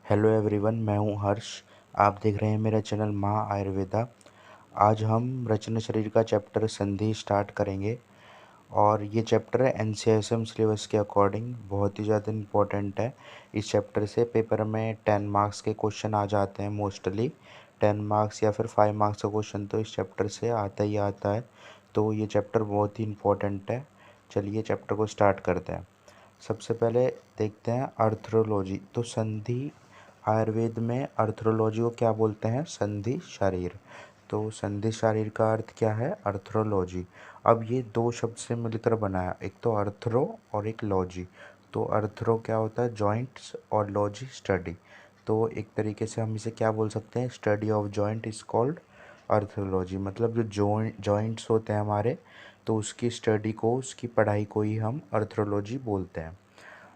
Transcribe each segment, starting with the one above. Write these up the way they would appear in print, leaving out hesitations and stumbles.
Hello everyone, मैं हूं हर्ष। आप देख रहे हैं मेरा चैनल माँ आयुर्वेदा। आज हम रचना शरीर का चैप्टर संधि स्टार्ट करेंगे और ये चैप्टर है एनसीएसएम सिलेबस के अकॉर्डिंग बहुत ही ज़्यादा इम्पोर्टेंट है। इस चैप्टर से पेपर में 10 मार्क्स के क्वेश्चन आ जाते हैं। मोस्टली 10 मार्क्स या फिर 5 मार्क्स का क्वेश्चन तो इस चैप्टर से आता ही आता है। तो ये चैप्टर बहुत ही इम्पोर्टेंट है। चलिए चैप्टर को स्टार्ट करते हैं। सबसे पहले देखते हैं अर्थरोलॉजी। तो संधि आयुर्वेद में अर्थरोलॉजी को क्या बोलते हैं? संधि शरीर। तो संधि शरीर का अर्थ क्या है? अर्थरोलॉजी। अब ये दो शब्द से मिलकर बना है, एक तो अर्थरो और एक लॉजी। तो अर्थरो क्या होता है? जॉइंट्स, और लॉजी स्टडी। तो एक तरीके से हम इसे क्या बोल सकते हैं? Study of joint is called arthrology. मतलब जो जॉइंट्स होते हैं हमारे, तो उसकी स्टडी को, उसकी पढ़ाई को ही हम अर्थरोलॉजी बोलते हैं।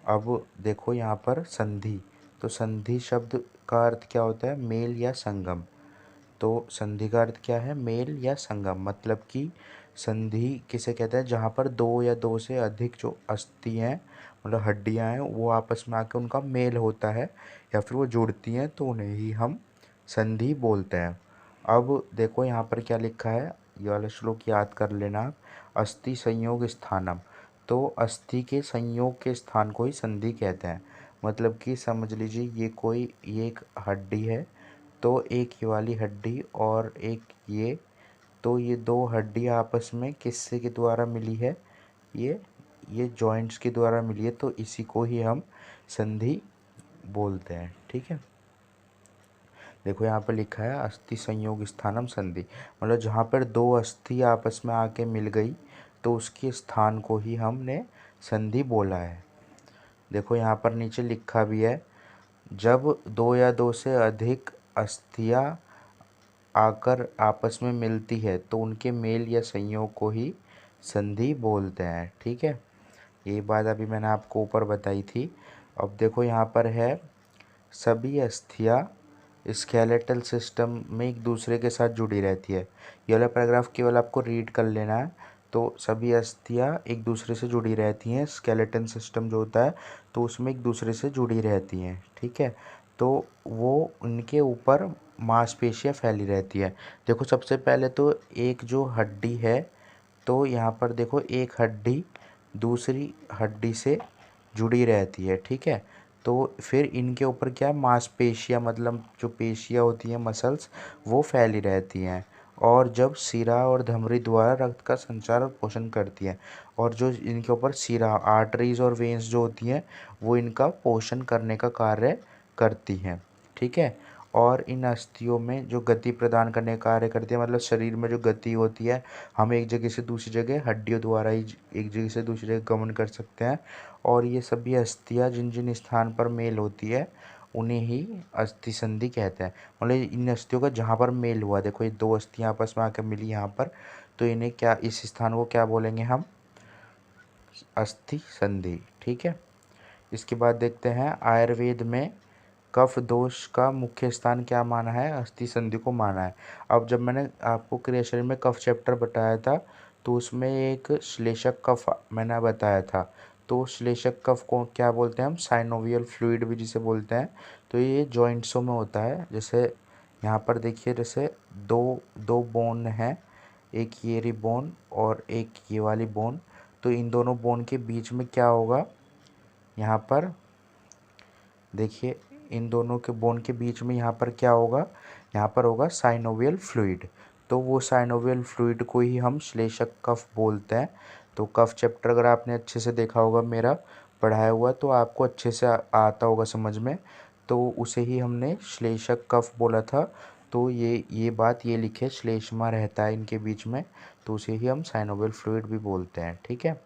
अब देखो यहाँ पर संधि। तो संधि शब्द का अर्थ क्या होता है? मेल या संगम। तो संधि का अर्थ क्या है? मेल या संगम। मतलब कि संधि किसे कहते हैं? जहाँ पर दो या दो से अधिक जो अस्थि हैं, मतलब हड्डियाँ हैं, वो आपस में आके उनका मेल होता है या फिर वो जुड़ती हैं, तो उन्हें ही हम संधि बोलते हैं। अब देखो यहाँ पर क्या लिखा है, ये वाला श्लोक याद कर लेना आप। अस्थि संयोग स्थानम। तो अस्थि के संयोग के स्थान को ही संधि कहते हैं। मतलब कि समझ लीजिए ये एक हड्डी है, तो एक ये वाली हड्डी और एक ये, तो ये दो हड्डी आपस में किससे के द्वारा मिली है? ये ये जॉइंट्स के द्वारा मिली है, तो इसी को ही हम संधि बोलते हैं। ठीक है, देखो यहाँ पर लिखा है अस्थि संयोग स्थानम संधि। मतलब जहाँ पर दो अस्थि आपस में आके मिल गई, तो उसके स्थान को ही हमने संधि बोला है। देखो यहाँ पर नीचे लिखा भी है, जब दो या दो से अधिक अस्थियाँ आकर आपस में मिलती है, तो उनके मेल या संयोग को ही संधि बोलते हैं। ठीक है, ये बात अभी मैंने आपको ऊपर बताई थी। अब देखो यहाँ पर है, सभी अस्थियाँ स्केलेटल सिस्टम में एक दूसरे के साथ जुड़ी रहती है। ये वाला पैराग्राफ केवल आपको रीड कर लेना है। तो सभी अस्थियाँ एक दूसरे से जुड़ी रहती हैं, स्केलेटन सिस्टम जो होता है, तो उसमें एक दूसरे से जुड़ी रहती हैं। ठीक है, तो वो उनके ऊपर मांसपेशियाँ फैली रहती है। देखो सबसे पहले तो एक जो हड्डी है, तो यहाँ पर देखो एक हड्डी दूसरी हड्डी से जुड़ी रहती है। ठीक है, तो फिर इनके ऊपर क्या है? मांसपेशियाँ, मतलब जो पेशियाँ होती हैं, मसल्स, वो फैली रहती हैं, और जब शिरा और धमनी द्वारा रक्त का संचार और पोषण करती हैं। और जो इनके ऊपर शिरा, आर्टरीज और वेन्स जो होती हैं, वो इनका पोषण करने का कार्य करती हैं। ठीक है, और इन अस्थियों में जो गति प्रदान करने का कार्य करती है, मतलब शरीर में जो गति होती है, हम एक जगह से दूसरी जगह हड्डियों द्वारा ही एक जगह से दूसरी जगह गमन कर सकते हैं। और ये सभी अस्थियाँ जिन जिन स्थान पर मेल होती है, उन्हें ही अस्थि संधि कहते हैं। मतलब इन अस्थियों का जहाँ पर मेल हुआ, देखो ये दो अस्थियाँ आपस में आकर मिली यहाँ पर, तो इन्हें क्या, इस स्थान को क्या बोलेंगे हम? अस्थि संधि। ठीक है, इसके बाद देखते हैं आयुर्वेद में कफ दोष का मुख्य स्थान क्या माना है? अस्थि संधि को माना है। अब जब मैंने आपको क्रिया शरीर में कफ चैप्टर बताया था, तो उसमें एक श्लेषक कफ मैंने बताया था। तो श्लेषक कफ को क्या बोलते हैं हम? साइनोवियल फ्लूइड भी जिसे बोलते हैं। तो ये जॉइंट्सों में होता है। जैसे यहाँ पर देखिए, जैसे दो दो बोन हैं, एक ये वाली बोन और एक ये वाली बोन। तो इन दोनों बोन के बीच में क्या होगा? यहाँ पर देखिए, इन दोनों के बोन के बीच में यहाँ पर क्या होगा? यहाँ पर होगा साइनोवियल फ्लूइड। तो वो साइनोवियल फ्लूइड को ही हम श्लेषक कफ बोलते हैं। तो कफ चैप्टर अगर आपने अच्छे से देखा होगा मेरा पढ़ाया हुआ, तो आपको अच्छे से आता होगा समझ में। तो उसे ही हमने श्लेषक कफ बोला था। तो ये बात ये लिखे, श्लेष्मा रहता है इनके बीच में, तो उसे ही हम साइनोवियल फ्लूइड भी बोलते हैं। ठीक है,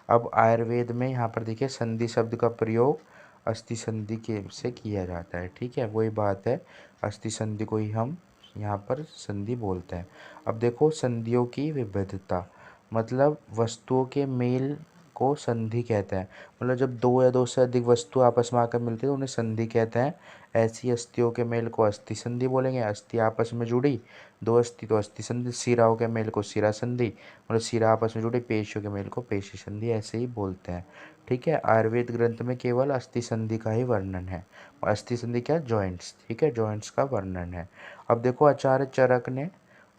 अब आयुर्वेद में यहाँ पर देखिए संधि शब्द का प्रयोग अस्थि संधि के से किया जाता है। ठीक है, वही बात है, अस्थि संधि को ही हम यहाँ पर संधि बोलते हैं। अब देखो संधियों की विविधता, मतलब वस्तुओं के मेल को संधि कहते हैं। मतलब जब दो या दो से अधिक वस्तु आपस में आकर मिलती है तो उन्हें संधि कहते हैं। ऐसी अस्थियों के मेल को अस्थि संधि बोलेंगे। अस्थि आपस में जुड़ी, दो अस्थि तो अस्थि संधि। सिराओं के मेल को शिरा संधि, मतलब सिरा आपस में जुड़ी। पेशियों के मेल को पेशी संधि, ऐसे ही बोलते हैं। ठीक है, आयुर्वेद ग्रंथ में केवल अस्थि संधि का ही वर्णन है। अस्थि संधि क्या? जॉइंट्स। ठीक है, जॉइंट्स का वर्णन है। अब देखो आचार्य चरक ने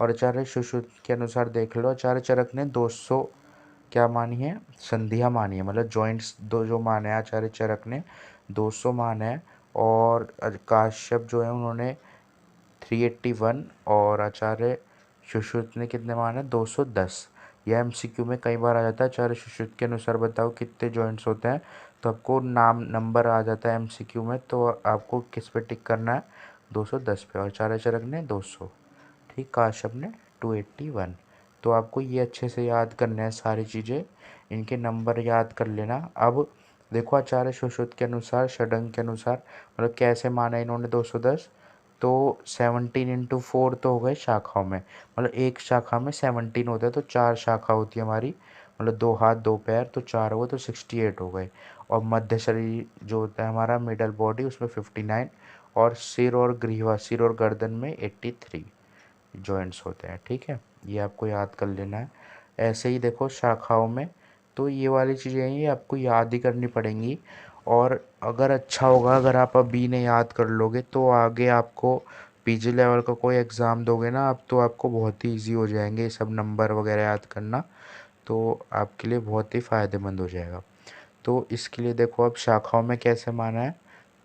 और आचार्य सुश्रुत के अनुसार देख लो। आचार्य चरक ने 200 क्या मानी है? संधियाँ मानी है, मतलब जॉइंट्स दो जो माने हैं आचार्य चरक ने 200 माने हैं। और काश्यप जो है उन्होंने 381 और आचार्य सुश्रुत ने कितने माने? 210। यह एमसीक्यू में कई बार आ जाता है। आचार्य सुश्रुत के अनुसार बताओ कितने जॉइंट्स होते हैं, तो आपको नाम नंबर आ जाता है एमसीक्यू में, तो आपको किस पे टिक करना है? 210 पे। और आचार्य चरक ने 200। ठीक, काश्यप ने 281। तो आपको ये अच्छे से याद करना है सारी चीज़ें, इनके नंबर याद कर लेना। अब देखो आचार्य सुश्रुत के अनुसार, षडंग के अनुसार, मतलब कैसे माना इन्होंने 210, तो 17 इंटू 4 तो हो गए शाखाओं में, मतलब एक शाखा में 17 होता है, तो 4 शाखा होती है हमारी, मतलब 2 हाथ 2 पैर, तो 4 हुए तो 68 हो गए। और मध्य शरीर जो होता है हमारा मिडल बॉडी, उसमें 59। और सिर और ग्रीवा, सिर और गर्दन में 83 जॉइंट्स होते हैं। ठीक है, ये आपको याद कर लेना है। ऐसे ही देखो शाखाओं में, तो ये वाली चीज़ें हैं, ये आपको याद ही करनी पड़ेंगी। और अगर अच्छा होगा अगर आप अभी ने याद कर लोगे, तो आगे आपको पीजी लेवल का कोई एग्ज़ाम दोगे ना आप, तो आपको बहुत ही ईजी हो जाएंगे ये सब नंबर वगैरह याद करना, तो आपके लिए बहुत ही फ़ायदेमंद हो जाएगा। तो इसके लिए देखो अब शाखाओं में कैसे माना है?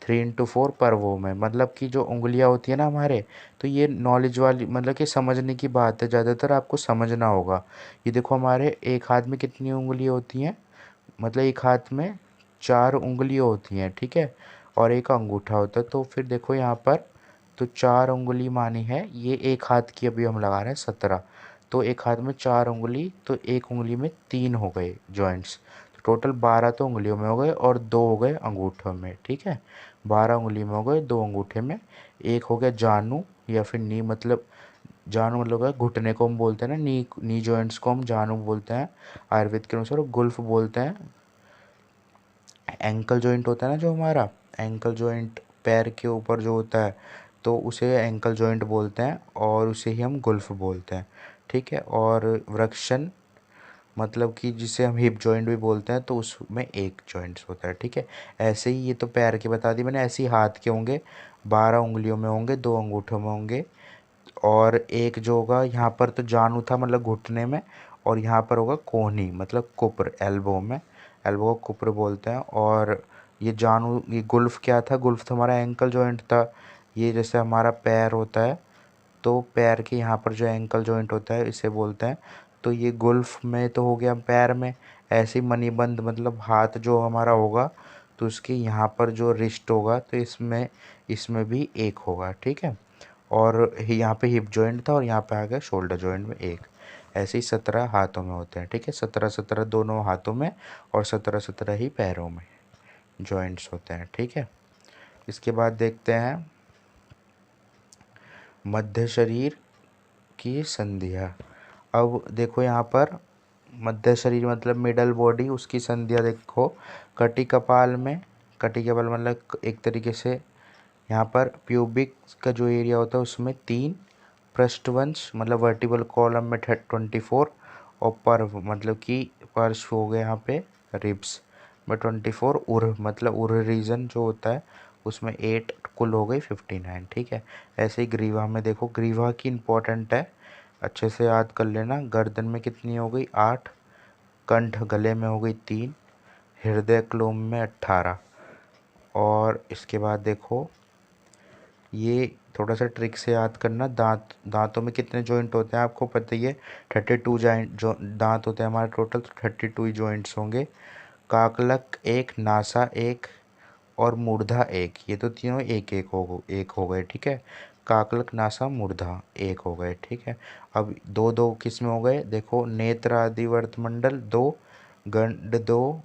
3 इंटू 4 पर्वों में, मतलब कि जो उंगलियां होती है ना हमारे, तो ये नॉलेज वाली, मतलब कि समझने की बात है, ज़्यादातर आपको समझना होगा। ये देखो हमारे एक हाथ में कितनी उंगलियां होती हैं? मतलब एक हाथ में 4 उंगलियां होती हैं। ठीक है, और एक अंगूठा होता है। तो फिर देखो यहाँ पर, तो 4 उंगली मानी है, ये एक हाथ की अभी हम लगा रहे हैं 17। तो एक हाथ में 4 उंगली, तो एक उंगली में 3 हो गए जॉइंट्स। टोटल 12 तो उंगलियों में हो गए और 2 हो गए अंगूठों में। ठीक है, 12 उंगली में हो गए, 2 अंगूठे में। एक हो गया जानू या फिर नी, मतलब जानू मतलब है घुटने को हम बोलते हैं ना, नी जॉइंट्स को हम जानू बोलते हैं आयुर्वेद के अनुसार। गुल्फ बोलते हैं। एंकल जॉइंट होता है ना जो हमारा, एंकल जॉइंट पैर के ऊपर जो होता है, तो उसे एंकल जॉइंट बोलते हैं और उसे ही हम गुल्फ बोलते हैं। ठीक है, और वृक्षण मतलब कि जिसे हम हिप जॉइंट भी बोलते हैं, तो उसमें एक जॉइंट्स होता है। ठीक है, ऐसे ही ये तो पैर के बता दी मैंने, ऐसे ही हाथ के होंगे, 12 उंगलियों में होंगे, 2 अंगूठों में होंगे। और एक जो होगा यहाँ पर, तो जानू था मतलब घुटने में, और यहाँ पर होगा कोहनी मतलब कुप्र, एल्बो में, एल्बो को कुप्र बोलते हैं। और ये जानू, ये गुल्फ क्या था? गुल्फ तो हमारा एंकल जॉइंट था। ये जैसे हमारा पैर होता है, तो पैर के यहाँ पर जो एंकल जॉइंट होता है इसे बोलते हैं। तो ये गुल्फ में तो हो गया पैर में। ऐसे ही मणिबंध मतलब हाथ जो हमारा होगा, तो उसके यहाँ पर जो रिस्ट होगा, तो इसमें इसमें भी एक होगा। ठीक है, और यहाँ पे हिप जॉइंट था और यहाँ पे आ गया शोल्डर जॉइंट में एक। ऐसे ही 17 हाथों में होते हैं। ठीक है, 17-17 दोनों हाथों में और 17-17 ही पैरों में जॉइंट्स होते हैं। ठीक है, इसके बाद देखते हैं मध्य शरीर की संधियाँ। अब देखो यहाँ पर मध्य शरीर मतलब मिडल बॉडी, उसकी संधियाँ देखो। कटी कपाल में, कटी कपाल मतलब एक तरीके से यहाँ पर प्यूबिक का जो एरिया होता है उसमें 3, पृष्ठवंश मतलब वर्टिबल कॉलम में 24, और पर्व मतलब कि पार्श्व हो गए यहाँ पे रिब्स में 24, उर मतलब उर रीजन जो होता है उसमें 8, कुल हो गई 59। ठीक है, ऐसे ही ग्रीवा में देखो, ग्रीवा की इम्पोर्टेंट है, अच्छे से याद कर लेना। गर्दन में कितनी हो गई? 8, कंठ गले में हो गई 3, हृदय क्लोम में 18। और इसके बाद देखो, ये थोड़ा सा ट्रिक से याद करना, दांतों में कितने जॉइंट होते हैं आपको पता ही है, 32 जॉइंट जो दांत होते हैं हमारे टोटल, तो 32 जॉइंट्स होंगे। काकलक एक, नासा एक और मूर्धा एक, ये तो तीनों एक हो गए। ठीक है, काकलक नासा मूर्धा एक हो गए। ठीक है, अब दो दो किस में हो गए? देखो, नेत्र आदि वर्तमंडल 2, गंड 2,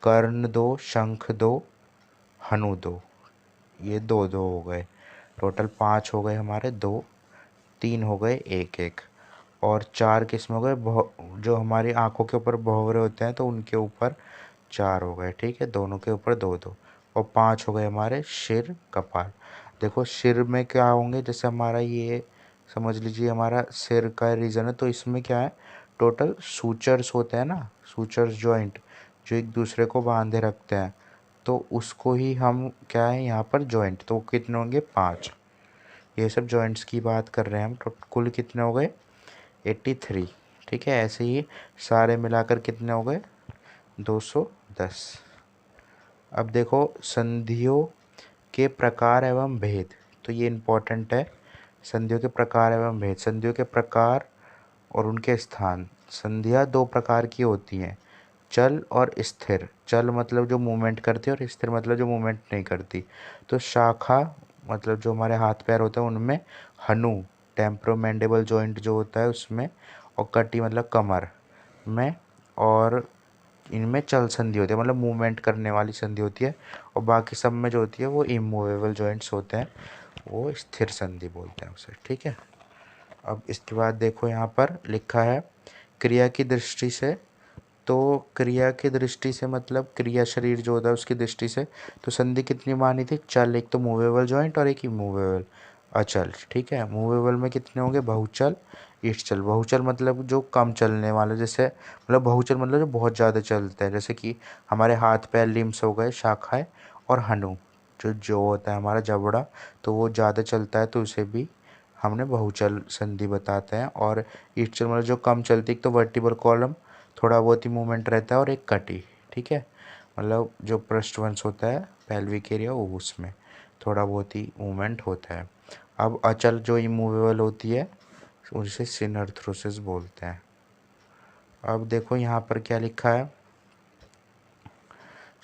कर्ण 2, शंख 2, हनु 2, ये 2 2 हो गए। टोटल 5 हो गए हमारे, 2 3 हो गए, एक एक। और 4 किस में हो गए, जो हमारी आंखों के ऊपर भौंवरे होते हैं तो उनके ऊपर 4 हो गए, ठीक है, दोनों के ऊपर 2 2। और 5 हो गए हमारे सिर कपाल। देखो सिर में क्या होंगे, जैसे हमारा ये समझ लीजिए हमारा सिर का रीजन है, तो इसमें क्या है, टोटल सूचर्स होते हैं ना, सूचर्स जॉइंट जो एक दूसरे को बांधे रखते हैं, तो उसको ही हम क्या है यहाँ पर जॉइंट, तो कितने होंगे 5। ये सब जॉइंट्स की बात कर रहे हैं हम। तो कुल कितने हो गए 83, ठीक है। ऐसे ही सारे मिलाकर कितने हो गए 210। अब देखो संधियों के प्रकार एवं भेद, तो ये इम्पोर्टेंट है। संधियों के प्रकार एवं भेद, संधियों के प्रकार और उनके स्थान। संधियाँ 2 प्रकार की होती हैं, चल और स्थिर। चल मतलब जो मूवमेंट करती है और स्थिर मतलब जो मूवमेंट नहीं करती। तो शाखा मतलब जो हमारे हाथ पैर होते हैं उनमें, हनु टेम्पोरोमैंडिबल जॉइंट जो होता है उसमें, और कटी मतलब कमर में, और इनमें चल संधि होती है मतलब मूवमेंट करने वाली संधि होती है, और बाकी सब में जो होती है वो इमूवेबल जॉइंट्स होते हैं, वो स्थिर संधि बोलते हैं उसे, ठीक है। अब इसके बाद देखो यहाँ पर लिखा है क्रिया की दृष्टि से, तो क्रिया की दृष्टि से मतलब क्रिया शरीर जो होता है उसकी दृष्टि से, तो संधि कितनी मानी थी, चल, एक तो मूवेबल जॉइंट और एक इमूवेबल अचल, ठीक है। मूवेबल में कितने होंगे, बहुचल ईष्टचल। बहुचल मतलब जो कम चलने वाले, जैसे मतलब बहुचल मतलब जो बहुत ज़्यादा चलते हैं, जैसे कि हमारे हाथ पैर लिम्स हो गए, शाखाएं, और हनु जो होता है हमारा जबड़ा, तो वो ज़्यादा चलता है तो उसे भी हमने बहुचल संधि बताते हैं। और ईष्टचल मतलब जो कम चलती, एक तो वर्टिबल कॉलम थोड़ा बहुत ही मूवमेंट रहता है, और एक कटी, ठीक है, मतलब जो पृष्ठवंश होता है पेल्विक एरिया वो उसमें थोड़ा बहुत ही मूवमेंट होता है। अब अचल जो इमूवेबल होती है उसे सिनर्थ्रोसिस बोलते हैं। अब देखो यहाँ पर क्या लिखा है,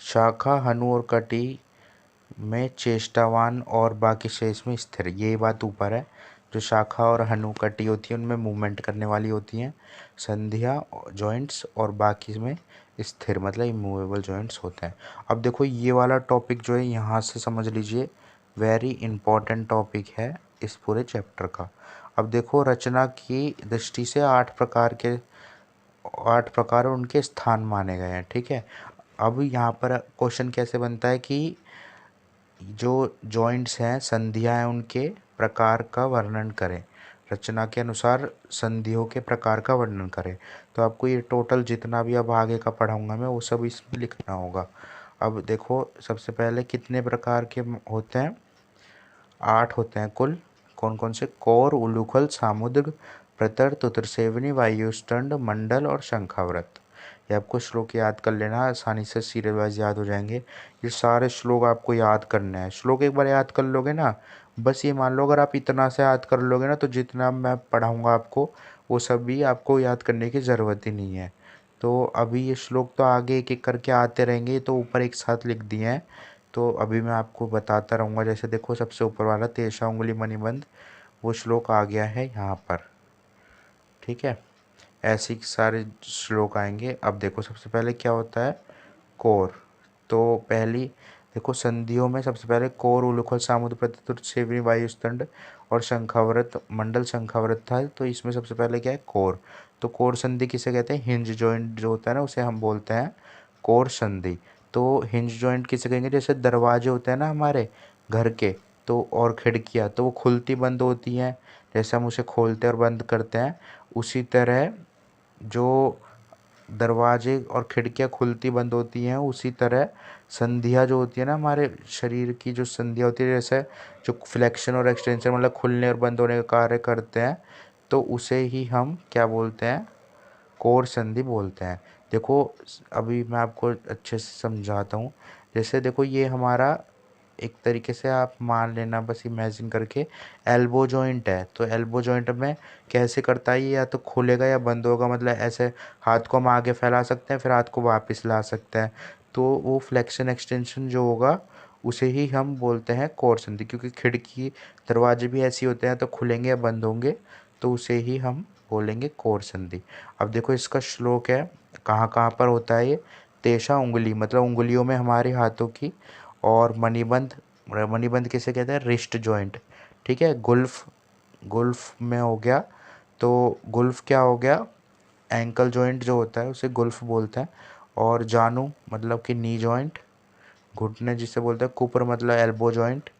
शाखा हनु और कटी में चेष्टावान और बाकी शेष में स्थिर, यही बात ऊपर है। जो शाखा और हनु कटी होती है उनमें मूवमेंट करने वाली होती हैं संधियाँ जॉइंट्स, और बाकी में स्थिर मतलब इमूवेबल जॉइंट्स होते हैं। अब देखो ये वाला टॉपिक जो है यहाँ से समझ लीजिए वेरी इंपॉर्टेंट टॉपिक है इस पूरे चैप्टर का। अब देखो रचना की दृष्टि से 8 प्रकार उनके स्थान माने गए हैं, ठीक है। अब यहाँ पर क्वेश्चन कैसे बनता है कि जो जॉइंट्स हैं संधियाँ हैं उनके प्रकार का वर्णन करें, रचना के अनुसार संधियों के प्रकार का वर्णन करें। तो आपको ये टोटल जितना भी अब आगे का पढ़ाऊँगा मैं वो सब इसमें लिखना होगा। अब देखो सबसे पहले कितने प्रकार के होते हैं, 8 होते हैं कुल। कौन कौन से, कौर, उलूखल, सामुद्र, प्रतर, तुतरसेवनी, वायुस्तंड, मंडल और शंखाव्रत। ये आपको श्लोक याद कर लेना, आसानी से सीरियल वाइज याद हो जाएंगे। ये सारे श्लोक आपको याद करने हैं। श्लोक एक बार याद कर लोगे ना, बस ये मान लो अगर आप इतना से याद कर लोगे ना, तो जितना मैं पढ़ाऊँगा आपको वो सब भी आपको याद करने की ज़रूरत ही नहीं है। तो अभी ये श्लोक तो आगे एक एक करके आते रहेंगे, तो ऊपर एक साथ लिख दिए हैं, तो अभी मैं आपको बताता रहूँगा। जैसे देखो सबसे ऊपर वाला तेषा उंगली मणिबंध, वो श्लोक आ गया है यहाँ पर, ठीक है। ऐसे ही सारे श्लोक आएंगे। अब देखो सबसे पहले क्या होता है, कोर। तो पहली देखो संधियों में सबसे पहले कोर, उलूखल, सामुद्र, प्रत्यतुर, सेवनी, वायुस्तंड और शंखाव्रत, मंडल शंखाव्रत था। तो इसमें सबसे पहले क्या है, कोर। तो कोर संधि किसे कहते हैं, हिंज जॉइंट जो होता है ना उसे हम बोलते हैं कोर संधि। तो हिंज जॉइंट किसे कहेंगे, जैसे दरवाजे होते हैं ना हमारे घर के, तो और खिड़कियाँ तो वो खुलती बंद होती हैं, जैसे हम उसे खोलते और बंद करते हैं, उसी तरह जो दरवाजे और खिड़कियाँ खुलती बंद होती हैं, उसी तरह संधियाँ जो होती है ना हमारे शरीर की, जो संधियाँ होती है जैसे जो फ्लेक्शन और एक्सटेंशन मतलब खुलने और बंद होने का कार्य करते हैं, तो उसे ही हम क्या बोलते हैं, कोर संधि बोलते हैं। देखो अभी मैं आपको अच्छे से समझाता हूँ। जैसे देखो ये हमारा एक तरीके से आप मान लेना, बस इमेजिन करके, एल्बो जॉइंट है। तो एल्बो जॉइंट में कैसे करता है ये, या तो खुलेगा या बंद होगा, मतलब ऐसे हाथ को हम आगे फैला सकते हैं फिर हाथ को वापस ला सकते हैं। तो वो फ्लेक्शन एक्सटेंशन जो होगा उसे ही हम बोलते हैं कोर संधि, क्योंकि खिड़की दरवाजे भी ऐसे होते हैं, तो खुलेंगे या बंद होंगे, तो उसे ही हम बोलेंगे कोर संधि। अब देखो इसका श्लोक है, कहाँ कहाँ पर होता है ये, तेषा उंगली मतलब उंगलियों में हमारे हाथों की, और मणिबंध, मणिबंध किसे कहते हैं, रिस्ट जॉइंट, ठीक है। गुल्फ, गुल्फ में हो गया तो गुल्फ क्या हो गया, एंकल जॉइंट जो होता है उसे गुल्फ बोलते हैं। और जानू मतलब कि नी जॉइंट, घुटने जिसे बोलते हैं, कुपर मतलब एल्बो जॉइंट,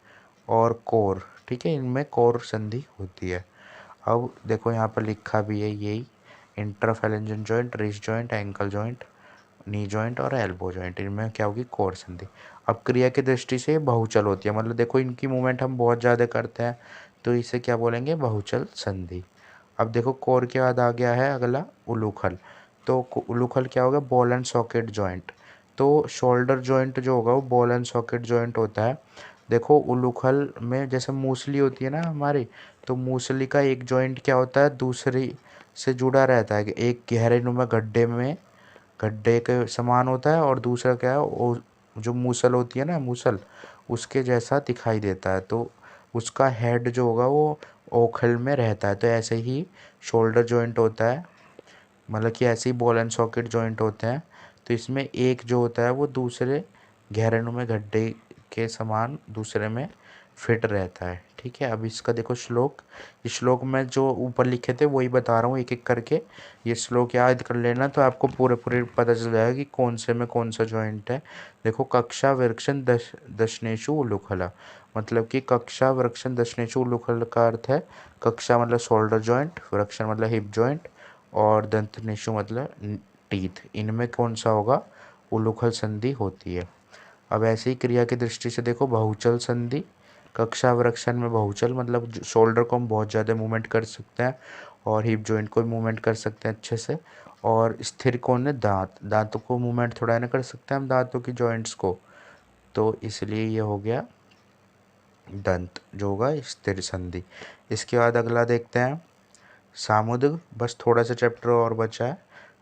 और कोर, ठीक है, इनमें कोर संधि होती है। अब देखो यहाँ पर लिखा भी है यही, interphalangeal joint, wrist joint, ankle joint, knee joint और एल्बो जॉइंट, इनमें क्या होगी, कोर संधि। अब क्रिया की दृष्टि से बहुचल होती है, मतलब देखो इनकी मूवमेंट हम बहुत ज़्यादा करते हैं, तो इसे क्या बोलेंगे, बहुचल संधि। अब देखो कोर के बाद आ गया है अगला उलूखल। तो उलूखल क्या होगा, बॉल एंड सॉकेट जॉइंट। तो शोल्डर जॉइंट जो होगा वो बॉल एंड सॉकेट जॉइंट होता है। देखो उलूखल में जैसे मूसली होती है ना हमारी, तो मूसली का एक जॉइंट क्या होता है, दूसरी से जुड़ा रहता है, एक गहरे नुमा गड्ढे में, गड्ढे के समान होता है, और दूसरा क्या है, वो जो मूसल होती है ना, मूसल उसके जैसा दिखाई देता है, तो उसका हेड जो होगा वो ओखल में रहता है। तो ऐसे ही शोल्डर जॉइंट होता है, मतलब कि ऐसे ही बॉल एंड सॉकेट जॉइंट होते हैं। तो इसमें एक जो होता है वो दूसरे गहरे में गड्ढे के समान दूसरे में फिट रहता है, ठीक है। अब इसका देखो श्लोक, इस श्लोक में जो ऊपर लिखे थे वही बता रहा हूँ एक एक करके। ये श्लोक याद कर लेना तो आपको पूरे पूरे पता चल जाएगा कि कौन से में कौन सा जॉइंट है। देखो कक्षा वृक्षण दशनेशु उलूखला, मतलब कि कक्षा वृक्षण दशनेशु उलूखल का अर्थ है, कक्षा मतलब शोल्डर जॉइंट, वृक्षण मतलब हिप जॉइंट, और दंतनेशु मतलब टीथ, इनमें कौन सा होगा, उलूखल संधि होती है। अब ऐसी ही क्रिया की दृष्टि से देखो बहुचल संधि, कक्षा वृक्षण में बहुचल मतलब शोल्डर को हम बहुत ज़्यादा मूवमेंट कर सकते हैं, और हिप जॉइंट को भी मूवमेंट कर सकते हैं अच्छे से। और स्थिर कौन है, दांत, दांतों को मूवमेंट थोड़ा ना कर सकते हैं हम, दांतों की जॉइंट्स को, तो इसलिए ये हो गया दंत जो होगा स्थिर संधि। इसके बाद अगला देखते हैं सामुद्रिक, बस थोड़ा सा चैप्टर और बचा है,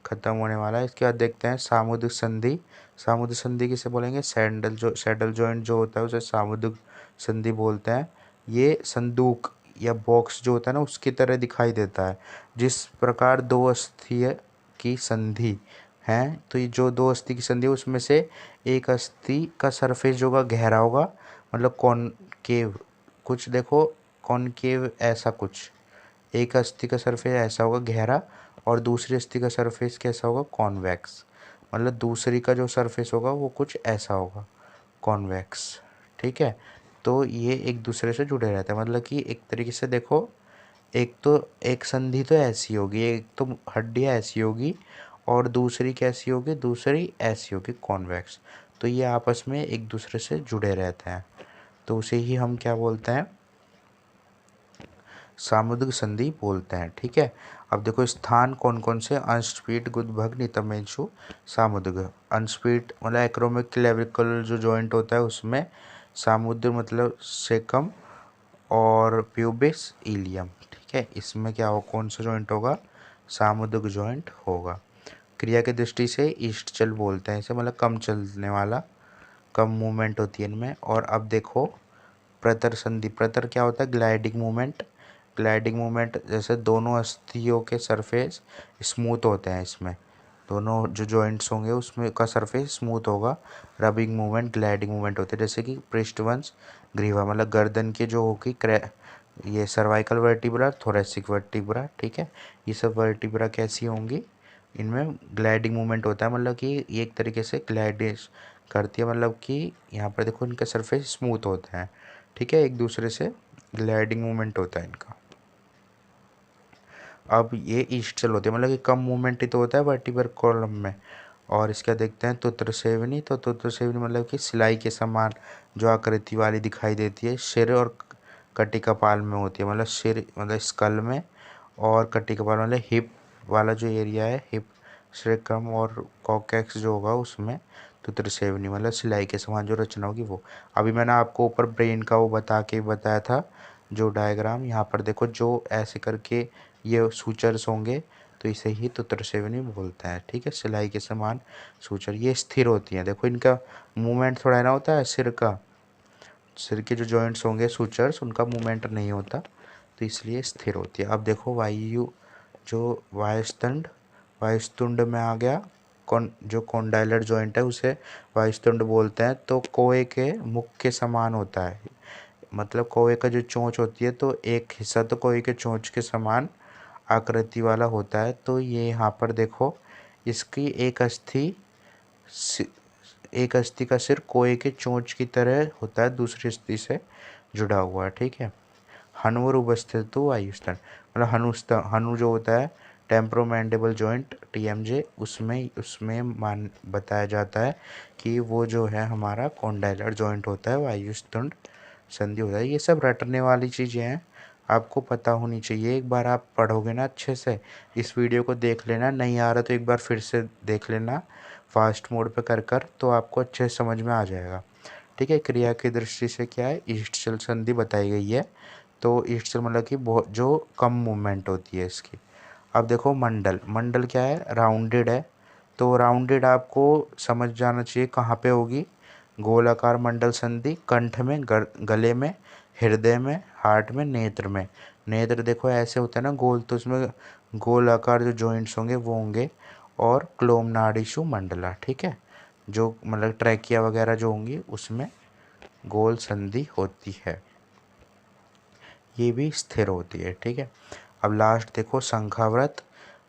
खत्म होने वाला है। इसके बाद देखते हैं सामुद्रिक संधि। सामुद्रिक संधि किसे बोलेंगे, सैडल जॉइंट जो होता है उसे सामुद्रिक संधि बोलते हैं। ये संदूक या बॉक्स जो होता है ना उसकी तरह दिखाई देता है। जिस प्रकार दो अस्थियों की संधि है, तो ये जो दो अस्थि की संधि है उसमें से एक अस्थि का सरफेस जो होगा गहरा होगा, मतलब कॉनकेव, कुछ देखो कॉनकेव ऐसा कुछ, एक अस्थि का सरफेस ऐसा होगा गहरा, और दूसरी अस्थि का सरफेस कैसा होगा, कॉन्वेक्स, मतलब दूसरी का जो सरफेस होगा वो कुछ ऐसा होगा, कॉन्वेक्स, ठीक है। तो ये एक दूसरे से जुड़े रहते हैं, मतलब कि एक तरीके से देखो, एक तो एक संधि तो ऐसी होगी, एक तो हड्डियाँ ऐसी होगी, और दूसरी कैसी होगी, दूसरी ऐसी होगी, कॉन्वेक्स। तो ये आपस में एक दूसरे से जुड़े रहते हैं, तो उसे ही हम क्या बोलते हैं, सामुद्रिक संधि बोलते हैं, ठीक है। अब देखो स्थान कौन कौन से, अंशपीठ, गुदभग, नितंबेशु, सामुद्रिक। अंशपीठ मतलब एक्रोमिक क्लेविकल जो जॉइंट होता है उसमें, सामुद्र मतलब सेकम, और प्यूबिस इलियम, ठीक है, इसमें क्या हो, कौन सा जॉइंट होगा, सामुद्रिक जॉइंट होगा। क्रिया की दृष्टि से ईस्ट चल बोलते हैं इसे, मतलब कम चलने वाला, कम मूवमेंट होती है इनमें। और अब देखो प्रतर संधि, प्रतर क्या होता है, ग्लाइडिंग मूवमेंट, ग्लाइडिंग मूवमेंट जैसे दोनों अस्थियों के सरफेस स्मूथ होते हैं, इसमें दोनों जो जॉइंट्स होंगे उसमें का सरफेस स्मूथ होगा, रबिंग मूवमेंट, ग्लाइडिंग मूवमेंट होते हैं, जैसे कि पृष्ठवंश ग्रीवा मतलब गर्दन की जो होगी ये सर्वाइकल वर्टिब्रा, थोरेसिक वर्टिब्रा, ठीक है, ये सब वर्टिब्रा कैसी होंगी, इनमें ग्लाइडिंग मूवमेंट होता है, मतलब कि ये एक तरीके से ग्लाइडेश करती है, मतलब कि यहाँ पर देखो इनका सरफेस स्मूथ होता है, ठीक है, एक दूसरे से ग्लाइडिंग मूवमेंट होता है इनका। अब ये ईस्टल होती है, मतलब कि कम मूवमेंट ही तो होता है वर्टिब्रल कॉलम में। और इसका देखते हैं तुत्रसेवनी, तो तुत्रसेवनी मतलब कि सिलाई के समान जो आकृति वाली दिखाई देती है, सिर और कटी कपाल में होती है, मतलब सिर मतलब स्कल में, और कटी कपाल मतलब हिप वाला जो एरिया है, हिप श्रेकम और कॉकेक्स जो होगा उसमें तुत्रसेवनी मतलब सिलाई के समान जो रचना होगी वो। अभी मैंने आपको ऊपर ब्रेन का वो बता के बताया था जो डायग्राम, यहाँ पर देखो जो ऐसे करके ये सूचर्स होंगे, तो इसे ही तुत्रसेवनी बोलते हैं, ठीक है, सिलाई के समान सूचर, ये स्थिर होती हैं। देखो इनका मूवमेंट थोड़ा ना होता है, सिर का, सिर के जो जॉइंट्स होंगे सूचर्स उनका मूवमेंट नहीं होता, तो इसलिए स्थिर होती है। अब देखो वायु जो वायुस्तंड, वायुस्तुंड में आ गया, कौन जो कॉन्डाइलर जॉइंट है उसे वायुस्तुंड बोलते हैं। तो कोए के मुख के समान होता है, मतलब कौवे का जो चोंच होती है तो एक हिस्सा तो कौवे के चोंच के समान आकृति वाला होता है। तो ये यहाँ पर देखो, इसकी एक अस्थि का सिर कोए के चोंच की तरह होता है, दूसरी अस्थि से जुड़ा हुआ है, ठीक है। हनुर उपस्थित वायुस्तन, मतलब हनु जो होता है टेम्पोरोमैंडिबल जॉइंट टीएमजे, उसमें उसमें मान बताया जाता है कि वो जो है हमारा कॉन्डाइलर जॉइंट होता है, वायुस्तुंड संधि होता है। ये सब रटने वाली चीज़ें हैं, आपको पता होनी चाहिए। एक बार आप पढ़ोगे ना अच्छे से, इस वीडियो को देख लेना, नहीं आ रहा तो एक बार फिर से देख लेना फास्ट मोड पे कर तो आपको अच्छे से समझ में आ जाएगा, ठीक है। क्रिया की दृष्टि से क्या है, ईस्ट संधि बताई गई है। तो ईस्ट मतलब कि बहुत जो कम मूवमेंट होती है इसकी। अब देखो मंडल, मंडल क्या है, राउंडेड है। तो राउंडेड आपको समझ जाना चाहिए कहाँ पे होगी। गोलाकार मंडल संधि कंठ में, गले में, हृदय में, हार्ट में, नेत्र में। नेत्र देखो ऐसे होता है ना गोल, तो उसमें गोलाकार जो जॉइंट्स होंगे वो होंगे। और क्लोम नाड़ीशु मंडला, ठीक है, जो मतलब ट्रैकिया वगैरह जो होंगी उसमें गोल संधि होती है, ये भी स्थिर होती है, ठीक है। अब लास्ट देखो शंखाव्रत।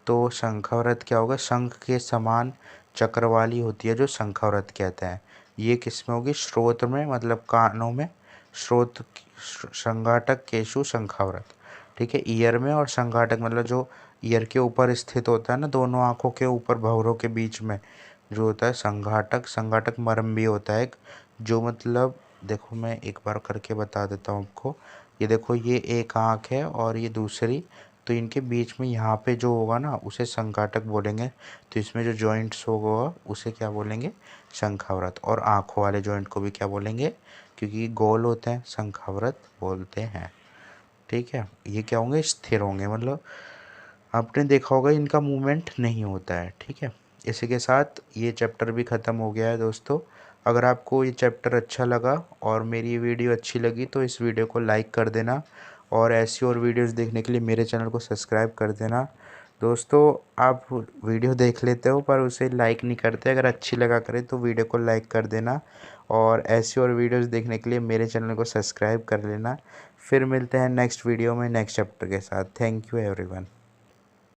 तो शंखाव्रत क्या होगा, शंख के समान चक्र वाली होती है जो शंखाव्रत कहते हैं। ये किस में होगी, स्रोत में, मतलब कानों में, स्रोत, संघाटक केशु शंखाव्रत, ठीक है। ईयर में, और संघाटक मतलब जो ईयर के ऊपर स्थित होता है ना, दोनों आंखों के ऊपर भंवरों के बीच में जो होता है संघाटक। संघाटक मर्म भी होता है एक, जो मतलब देखो मैं एक बार करके बता देता हूँ आपको। ये देखो, ये एक आँख है और ये दूसरी, तो इनके बीच में यहाँ पे जो होगा ना उसे संघाटक बोलेंगे। तो इसमें जो जॉइंट्स होगा उसे क्या बोलेंगे, शंखाव्रत। और आँखों वाले जॉइंट को भी क्या बोलेंगे, क्योंकि गोल होते हैं, शंखाव्रत बोलते हैं, ठीक है। ये क्या होंगे, स्थिर होंगे, मतलब आपने देखा होगा इनका मूवमेंट नहीं होता है, ठीक है। इसी के साथ ये चैप्टर भी ख़त्म हो गया है दोस्तों। अगर आपको ये चैप्टर अच्छा लगा और मेरी ये वीडियो अच्छी लगी तो इस वीडियो को लाइक कर देना, और ऐसी और वीडियोस देखने के लिए मेरे चैनल को सब्सक्राइब कर देना। दोस्तों, आप वीडियो देख लेते हो पर उसे लाइक नहीं करते, अगर अच्छी लगा करे तो वीडियो को लाइक कर देना, और ऐसी और वीडियोस देखने के लिए मेरे चैनल को सब्सक्राइब कर लेना। फिर मिलते हैं नेक्स्ट वीडियो में नेक्स्ट चैप्टर के साथ। Thank you everyone.